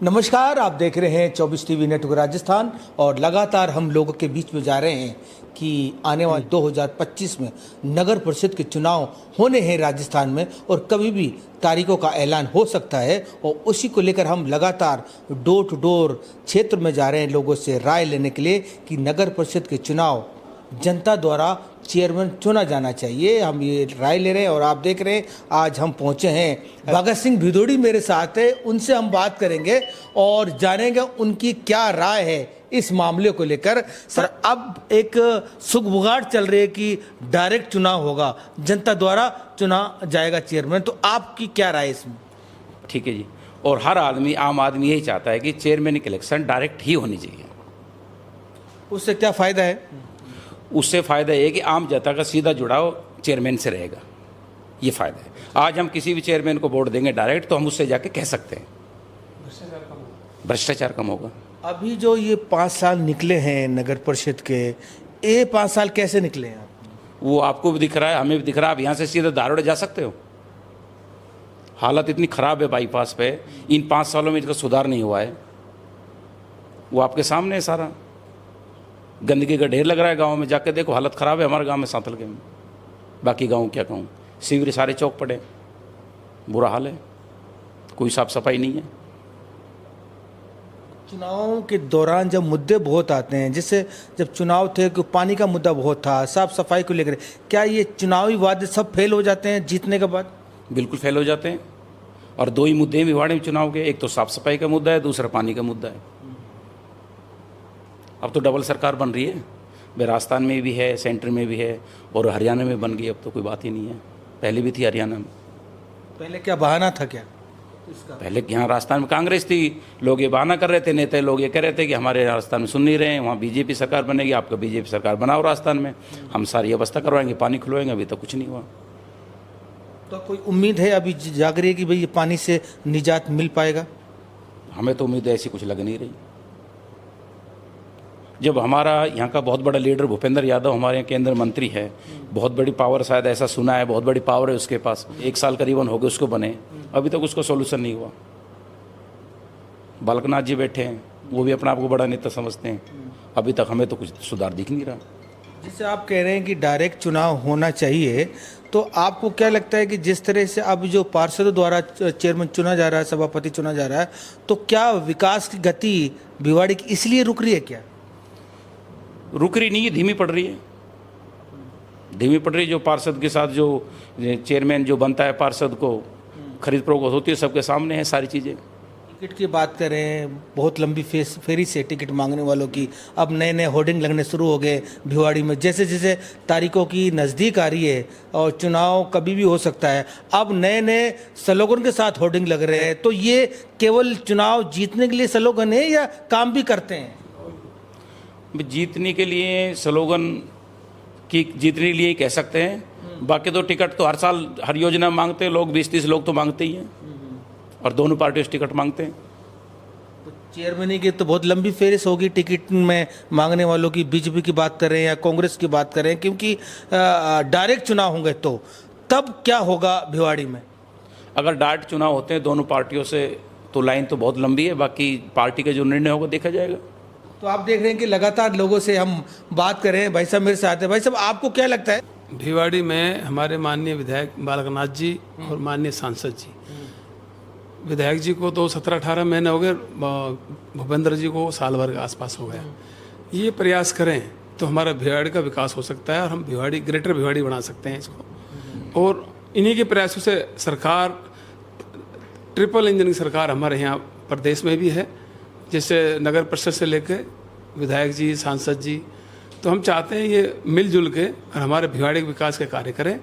नमस्कार, आप देख रहे हैं 24 टीवी नेटवर्क राजस्थान और लगातार हम लोगों के बीच में जा रहे हैं कि आने वाले 2025 में नगर परिषद के चुनाव होने हैं राजस्थान में और कभी भी तारीखों का ऐलान हो सकता है और उसी को लेकर हम लगातार डोर टू डोर क्षेत्र में जा रहे हैं लोगों से राय लेने के लिए कि नगर परिषद के चुनाव जनता द्वारा चेयरमैन चुना जाना चाहिए। हम ये राय ले रहे हैं और आप देख रहे हैं आज हम पहुंचे हैं भगत सिंह भिदोड़ी मेरे साथ है, उनसे हम बात करेंगे और जानेंगे उनकी क्या राय है इस मामले को लेकर। सर, अब एक सुगबुगाहट चल रही है कि डायरेक्ट चुनाव होगा, जनता द्वारा चुना जाएगा चेयरमैन, तो आपकी क्या राय इसमें? ठीक है जी, और हर आदमी आम आदमी यही चाहता है कि चेयरमैन की इलेक्शन डायरेक्ट ही होनी चाहिए। उससे क्या फ़ायदा है? उससे फ़ायदा ये कि आम जनता का सीधा जुड़ाव चेयरमैन से रहेगा, ये फ़ायदा है। आज हम किसी भी चेयरमैन को वोट देंगे डायरेक्ट तो हम उससे जाके कह सकते हैं भ्रष्टाचार कम होगा। अभी जो ये 5 साल निकले हैं नगर परिषद के, ये 5 साल कैसे निकले हैं? वो आपको भी दिख रहा है, हमें भी दिख रहा है। आप यहाँ से सीधा धारोड़ जा सकते हो। हालत इतनी ख़राब है बाईपास पे, इन 5 सालों में इसका सुधार नहीं हुआ है। वो आपके सामने है सारा, गंदगी का ढेर लग रहा है गांव में, जाके देखो हालत ख़राब है हमारे गांव में सांतल के में। बाकी गांव क्या कहूँ, सीवरेज सारे चौक पड़े, बुरा हाल है, कोई साफ सफाई नहीं है। चुनाव के दौरान जब मुद्दे बहुत आते हैं, जैसे जब चुनाव थे कि पानी का मुद्दा बहुत था, साफ सफाई को लेकर, क्या ये चुनावी वादे सब फेल हो जाते हैं जीतने के बाद? बिल्कुल फेल हो जाते हैं। और 2 ही मुद्दे हैं भिवाड़ी में चुनाव के, एक तो साफ सफाई का मुद्दा है, दूसरा पानी का मुद्दा है। अब तो डबल सरकार बन रही है, राजस्थान में भी है, सेंटर में भी है और हरियाणा में बन गई। अब तो कोई बात ही नहीं है, पहले भी थी हरियाणा में। पहले क्या बहाना था क्या इसका? पहले यहाँ राजस्थान में कांग्रेस थी, लोग ये बहाना कर रहे थे, नेता लोग ये कह रहे थे कि हमारे राजस्थान में सुन नहीं रहे हैं, वहाँ बीजेपी सरकार बनेगी, आपका बीजेपी सरकार बनाओ राजस्थान में, हम सारी व्यवस्था करवाएंगे, पानी खुलवाएंगे। अभी तक कुछ नहीं हुआ। तो कोई उम्मीद है अभी जाग रही है कि भाई ये पानी से निजात मिल पाएगा? हमें तो उम्मीद ऐसी कुछ लग नहीं रही। जब हमारा यहाँ का बहुत बड़ा लीडर भूपेंद्र यादव हमारे यहाँ केंद्र मंत्री है, बहुत बड़ी पावर, शायद ऐसा सुना है, बहुत बड़ी पावर है उसके पास, 1 साल करीबन हो गए उसको बने, अभी तक उसका सॉल्यूशन नहीं हुआ। बालकनाथ जी बैठे हैं, वो भी अपने आप को बड़ा नेता समझते हैं, अभी तक हमें तो कुछ सुधार दिख नहीं रहा। जिसे आप कह रहे हैं कि डायरेक्ट चुनाव होना चाहिए, तो आपको क्या लगता है कि जिस तरह से अब जो पार्षदों द्वारा चेयरमैन चुना जा रहा है, सभापति चुना जा रहा है, तो क्या विकास की गति भिवाड़ी की इसलिए रुक रही है? क्या रुक रही नहीं है, धीमी पड़ रही है, धीमी पड़ रही है। जो पार्षद के साथ जो चेयरमैन जो बनता है, पार्षद को खरीद फरोख्त होती है, सबके सामने है सारी चीज़ें। टिकट की बात करें, बहुत लंबी फेरी से टिकट मांगने वालों की, अब नए नए होर्डिंग लगने शुरू हो गए भिवाड़ी में। जैसे जैसे तारीखों की नज़दीक आ रही है और चुनाव कभी भी हो सकता है, अब नए नए स्लोगन के साथ होर्डिंग लग रहे हैं, तो ये केवल चुनाव जीतने के लिए स्लोगन है या काम भी करते हैं? जीतने के लिए स्लोगन की, जीतने के लिए ही कह सकते हैं। बाकी तो टिकट तो हर साल हर योजना मांगते हैं लोग, 20-30 लोग तो मांगते ही हैं और दोनों पार्टियों से टिकट मांगते हैं। तो चेयरमैन की तो बहुत लंबी फेरिस होगी टिकट में मांगने वालों की, बीजेपी की बात करें या कांग्रेस की बात करें, क्योंकि डायरेक्ट चुनाव होंगे तो तब क्या होगा भिवाड़ी में? अगर डायरेक्ट चुनाव होते हैं दोनों पार्टियों से तो लाइन तो बहुत लंबी है, बाकी पार्टी का जो निर्णय होगा देखा जाएगा। तो आप देख रहे हैं कि लगातार लोगों से हम बात करें। भाई साहब मेरे साथ है, भाई साहब आपको क्या लगता है? भिवाड़ी में हमारे माननीय विधायक बालकनाथ जी और माननीय सांसद जी, विधायक जी को तो 17-18 महीने हो गए, भूपेंद्र जी को साल भर के आसपास हो गया। ये प्रयास करें तो हमारा भिवाड़ी का विकास हो सकता है और हम भिवाड़ी, ग्रेटर भिवाड़ी बना सकते हैं इसको। और इन्हीं के प्रयासों से सरकार, ट्रिपल इंजन की सरकार हमारे यहाँ प्रदेश में भी है, जैसे नगर परिषद से लेकर विधायक जी, सांसद जी। तो हम चाहते हैं ये मिलजुल के और हमारे भिवाड़ी के विकास के कार्य करें।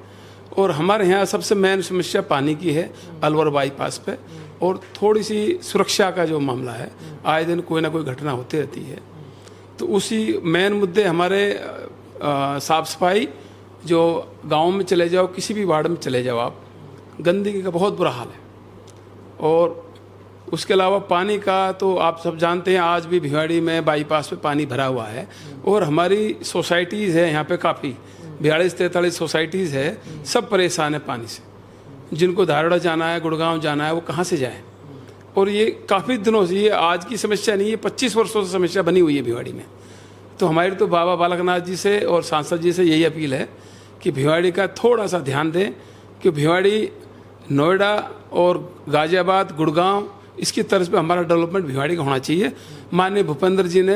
और हमारे यहाँ सबसे मेन समस्या पानी की है अलवर बाईपास पे, और थोड़ी सी सुरक्षा का जो मामला है, आए दिन कोई ना कोई घटना होती रहती है। तो उसी मेन मुद्दे हमारे साफ सफाई, जो गांव में चले जाओ, किसी भी वार्ड में चले जाओ आप, गंदगी का बहुत बुरा हाल है। और उसके अलावा पानी का तो आप सब जानते हैं, आज भी भिवाड़ी में बाईपास पे पानी भरा हुआ है और हमारी सोसाइटीज़ है यहाँ पे काफ़ी, 42-43 सोसाइटीज़ है, सब परेशान है पानी से। जिनको धारड़ा जाना है, गुड़गांव जाना है, वो कहाँ से जाए? और ये काफ़ी दिनों से, ये आज की समस्या नहीं, ये 25 वर्षों से समस्या बनी हुई है भिवाड़ी में। तो हमारी तो बाबा बालकनाथ जी से और सांसद जी से यही अपील है कि भिवाड़ी का थोड़ा सा ध्यान दें, कि भिवाड़ी नोएडा और गाजियाबाद, गुड़गांव, इसकी तर्ज पे हमारा डेवलपमेंट भिवाड़ी का होना चाहिए। माननीय भूपेंद्र जी ने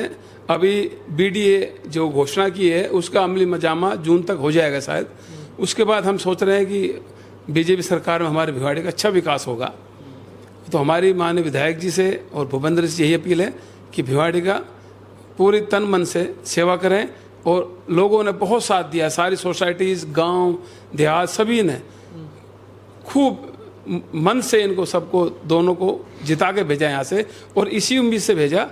अभी बीडीए जो घोषणा की है उसका अमली मजामा जून तक हो जाएगा शायद। उसके बाद हम सोच रहे हैं कि बीजेपी सरकार में हमारे भिवाड़ी का अच्छा विकास होगा। तो हमारी माननीय विधायक जी से और भूपेंद्र जी से यही अपील है कि भिवाड़ी का पूरी तन मन से सेवा करें। और लोगों ने बहुत साथ दिया, सारी सोसाइटीज़, गांव देहात सभी ने खूब मन से इनको सबको, दोनों को जिता के भेजा यहाँ से। और इसी उम्मीद से भेजा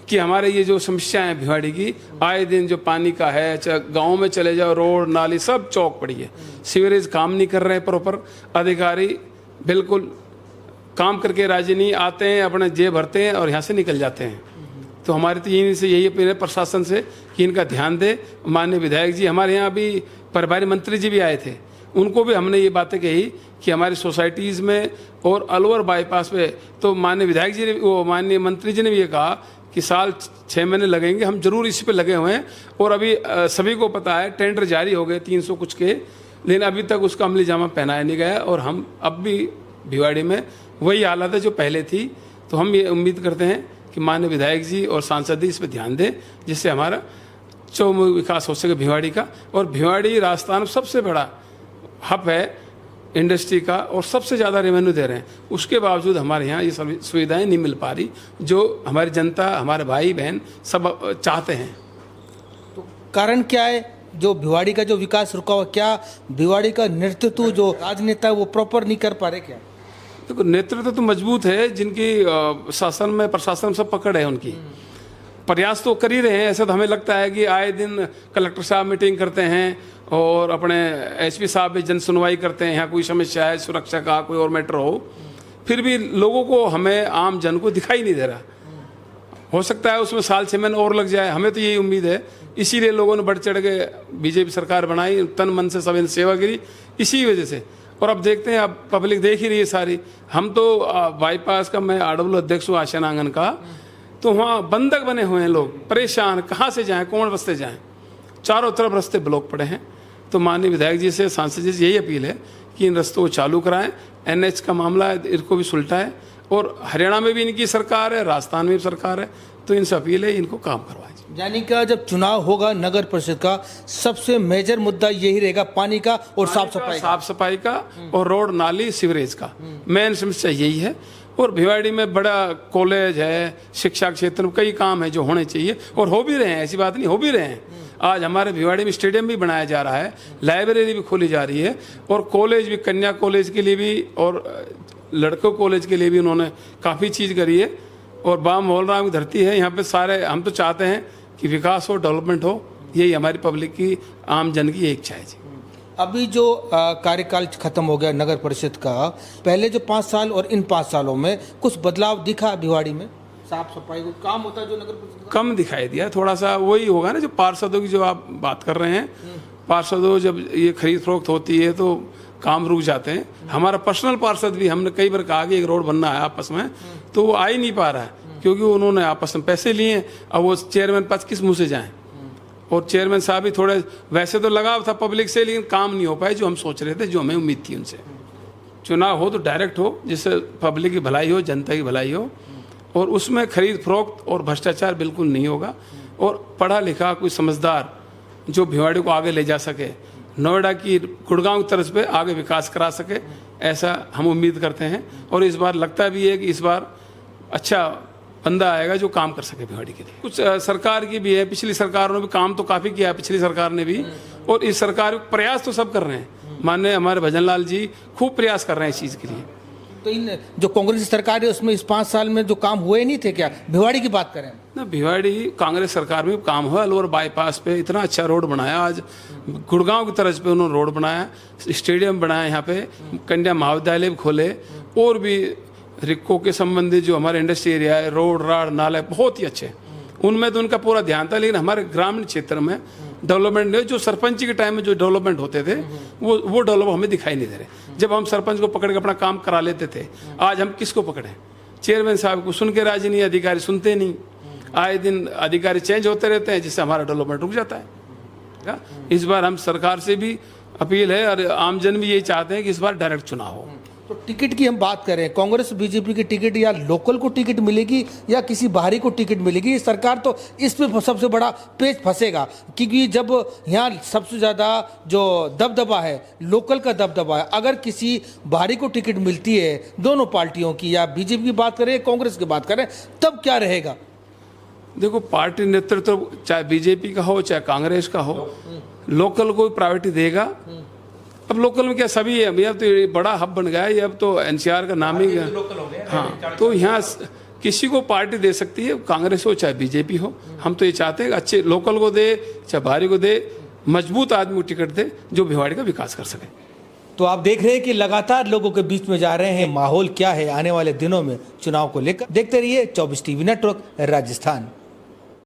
कि हमारे ये जो समस्याएं हैं भिवाड़ी की, आए दिन जो पानी का है, चाहे गाँव में चले जाओ, रोड नाली सब चौक पड़ी है, सीवरेज काम नहीं कर रहे हैं प्रॉपर, अधिकारी बिल्कुल काम करके राजी नहीं, आते हैं अपने जेब भरते हैं और यहाँ से निकल जाते हैं। तो हमारे तो यही अपील है प्रशासन से कि इनका ध्यान दे। माननीय विधायक जी हमारे यहाँ अभी प्रभारी मंत्री जी भी आए थे, उनको भी हमने ये बातें कही कि हमारी सोसाइटीज़ में और अलवर बाईपास पे, तो माननीय विधायक जी ने, वो माननीय मंत्री जी ने भी ये कहा कि साल 6 महीने लगेंगे, हम जरूर इसी पे लगे हुए हैं। और अभी सभी को पता है टेंडर जारी हो गए 300 कुछ के, लेकिन अभी तक उसका अमली जामा पहनाया नहीं गया। और हम अब भी भिवाड़ी में वही हालत है जो पहले थी। तो हम ये उम्मीद करते हैं कि माननीय विधायक जी और सांसद जी इस पर ध्यान दें, जिससे हमारा चौमुखी विकास हो सके भिवाड़ी का। और भिवाड़ी राजस्थान में सबसे बड़ा हब है इंडस्ट्री का और सबसे ज़्यादा रेवेन्यू दे रहे हैं, उसके बावजूद हमारे यहाँ ये सभी सुविधाएं नहीं मिल पा रही जो हमारी जनता, हमारे भाई बहन सब चाहते हैं। तो कारण क्या है जो भिवाड़ी का जो विकास रुका हुआ? क्या भिवाड़ी का नेतृत्व जो राजनेता है वो प्रॉपर नहीं कर पा रहे क्या? देखो नेतृत्व तो मजबूत है, जिनकी शासन में प्रशासन सब पकड़ है, उनकी प्रयास तो कर ही रहे हैं। ऐसा तो हमें लगता है कि आए दिन कलेक्टर साहब मीटिंग करते हैं और अपने एसपी साहब भी जन सुनवाई करते हैं, यहाँ कोई समस्या है सुरक्षा का, कोई और मैटर हो, फिर भी लोगों को, हमें आम जन को दिखाई नहीं दे रहा। हो सकता है उसमें साल 6 महीने और लग जाए, हमें तो यही उम्मीद है। इसीलिए लोगों ने बढ़ चढ़ के बीजेपी सरकार बनाई, तन मन से सब सेवा करी इसी वजह से। और अब देखते हैं, अब पब्लिक देख ही रही है सारी। हम तो बाईपास का, मैं आरडब्ल्यू अध्यक्ष हूँ आशियान आंगन का, तो वहाँ बंधक बने हुए हैं लोग, परेशान, कहाँ से जाएं, कौन रास्ते जाएं, चारों तरफ रास्ते ब्लॉक पड़े हैं। तो माननीय विधायक जी से, सांसद जी से यही अपील है कि इन रास्तों को चालू कराएं। NH का मामला है, इनको भी सुलटाएं। और हरियाणा में भी इनकी सरकार है, राजस्थान में भी सरकार है, तो इनसे अपील है इनको काम करवाएं। यानी कि जब चुनाव होगा नगर परिषद का, सबसे मेजर मुद्दा यही रहेगा पानी का और साफ सफाई का और रोड नाली सीवरेज का मेन समस्या यही है। और भिवाड़ी में बड़ा कॉलेज है, शिक्षा क्षेत्र में कई काम है जो होने चाहिए और हो भी रहे हैं, ऐसी बात नहीं, हो भी रहे हैं। आज हमारे भिवाड़ी में स्टेडियम भी बनाया जा रहा है, लाइब्रेरी भी खोली जा रही है, और कॉलेज भी, कन्या कॉलेज के लिए भी और लड़कों कॉलेज के लिए भी उन्होंने काफ़ी चीज़ करी है। और बाम मोहल्ला की धरती है, यहाँ पे सारे, हम तो चाहते हैं कि विकास हो, डेवलपमेंट हो, यही हमारी पब्लिक की, आम जन की एक इच्छा है जी। अभी जो कार्यकाल खत्म हो गया नगर परिषद का, पहले जो 5 साल और इन 5 सालों में कुछ बदलाव दिखा भिवाड़ी में? साफ सफाई को काम होता है जो नगर परिषद कम दिखाई दिया, थोड़ा सा वही होगा ना जो पार्षदों की जो आप बात कर रहे हैं। पार्षदों जब ये खरीद फरोख्त होती है तो काम रुक जाते हैं। हमारा पर्सनल पार्षद भी, हमने कई बार कहा कि एक रोड बनना है आपस में, तो वो आ ही नहीं पा रहा है क्योंकि उन्होंने आपस में पैसे लिए हैं। अब वो चेयरमैन पास किस मुंह से जाएं? और चेयरमैन साहब भी थोड़े, वैसे तो लगाव था पब्लिक से, लेकिन काम नहीं हो पाए जो हम सोच रहे थे, जो हमें उम्मीद थी उनसे। चुनाव हो तो डायरेक्ट हो, जिससे पब्लिक की भलाई हो, जनता की भलाई हो, और उसमें खरीद फरोख्त और भ्रष्टाचार बिल्कुल नहीं होगा। और पढ़ा लिखा कोई समझदार जो भिवाड़ी को आगे ले जा सके, नोएडा की, गुड़गांव की तरफ पे आगे विकास करा सके, ऐसा हम उम्मीद करते हैं। और इस बार लगता भी है कि इस बार अच्छा बंदा आएगा जो काम कर सके भिवाड़ी के लिए। कुछ सरकार की भी है, पिछली सरकारों ने भी काम तो काफ़ी किया, पिछली सरकार ने भी, और इस सरकार प्रयास तो सब कर रहे हैं। माननीय हमारे भजन लाल जी खूब प्रयास कर रहे हैं इस चीज़ के लिए। तो इन जो कांग्रेस सरकार है उसमें इस 5 साल में जो काम हुए नहीं थे क्या? भिवाड़ी की बात करें ना, भिवाड़ी कांग्रेस सरकार में काम हुआ। अलवर बाईपास पे इतना अच्छा रोड बनाया, आज गुड़गांव की तरफ पे उन्होंने रोड बनाया, स्टेडियम बनाया, यहाँ पे कन्या महाविद्यालय भी खोले, और भी रिक्को के संबंधित जो हमारे इंडस्ट्री एरिया है, रोड राड नाले बहुत ही अच्छे, उनमें तो उनका पूरा ध्यान था। लेकिन हमारे ग्रामीण क्षेत्र में डेवलपमेंट नहीं, जो सरपंच के टाइम में जो डेवलपमेंट होते थे वो डेवलप हमें दिखाई नहीं दे रहे। जब हम सरपंच को पकड़ के अपना काम करा लेते थे, आज हम किसको पकड़ें? चेयरमैन साहब को सुन के राजी नहीं, अधिकारी सुनते नहीं, आए दिन अधिकारी चेंज होते रहते हैं, जिससे हमारा डेवलपमेंट रुक जाता है। इस बार हम सरकार से भी अपील है और आमजन भी यही चाहते हैं कि इस बार डायरेक्ट चुनाव हो। तो टिकट की हम बात करें, कांग्रेस बीजेपी की टिकट या लोकल को टिकट मिलेगी या किसी बाहरी को टिकट मिलेगी, ये सरकार तो इस पे सबसे बड़ा पेच फंसेगा, क्योंकि जब यहाँ सबसे ज़्यादा जो दबदबा है लोकल का दबदबा है। अगर किसी बाहरी को टिकट मिलती है दोनों पार्टियों की, या बीजेपी की बात करें कांग्रेस की बात करें, तब क्या रहेगा? देखो, पार्टी नेतृत्व चाहे बीजेपी का हो चाहे कांग्रेस का हो, लोकल को प्रायोरिटी देगा। अब लोकल में क्या सभी है भैया, तो ये बड़ा हब बन गया है ये, अब तो एनसीआर का नाम ही हाँ, तो यहाँ किसी को पार्टी दे सकती है, कांग्रेस हो चाहे बीजेपी हो। हम तो ये चाहते हैं अच्छे लोकल को दे चाहे बाहरी को दे, मजबूत आदमी को टिकट दे जो भिवाड़ी का विकास कर सके। तो आप देख रहे हैं कि लगातार लोगों के बीच में जा रहे हैं, माहौल क्या है आने वाले दिनों में चुनाव को लेकर। देखते रहिए 24 टीवी नेटवर्क राजस्थान।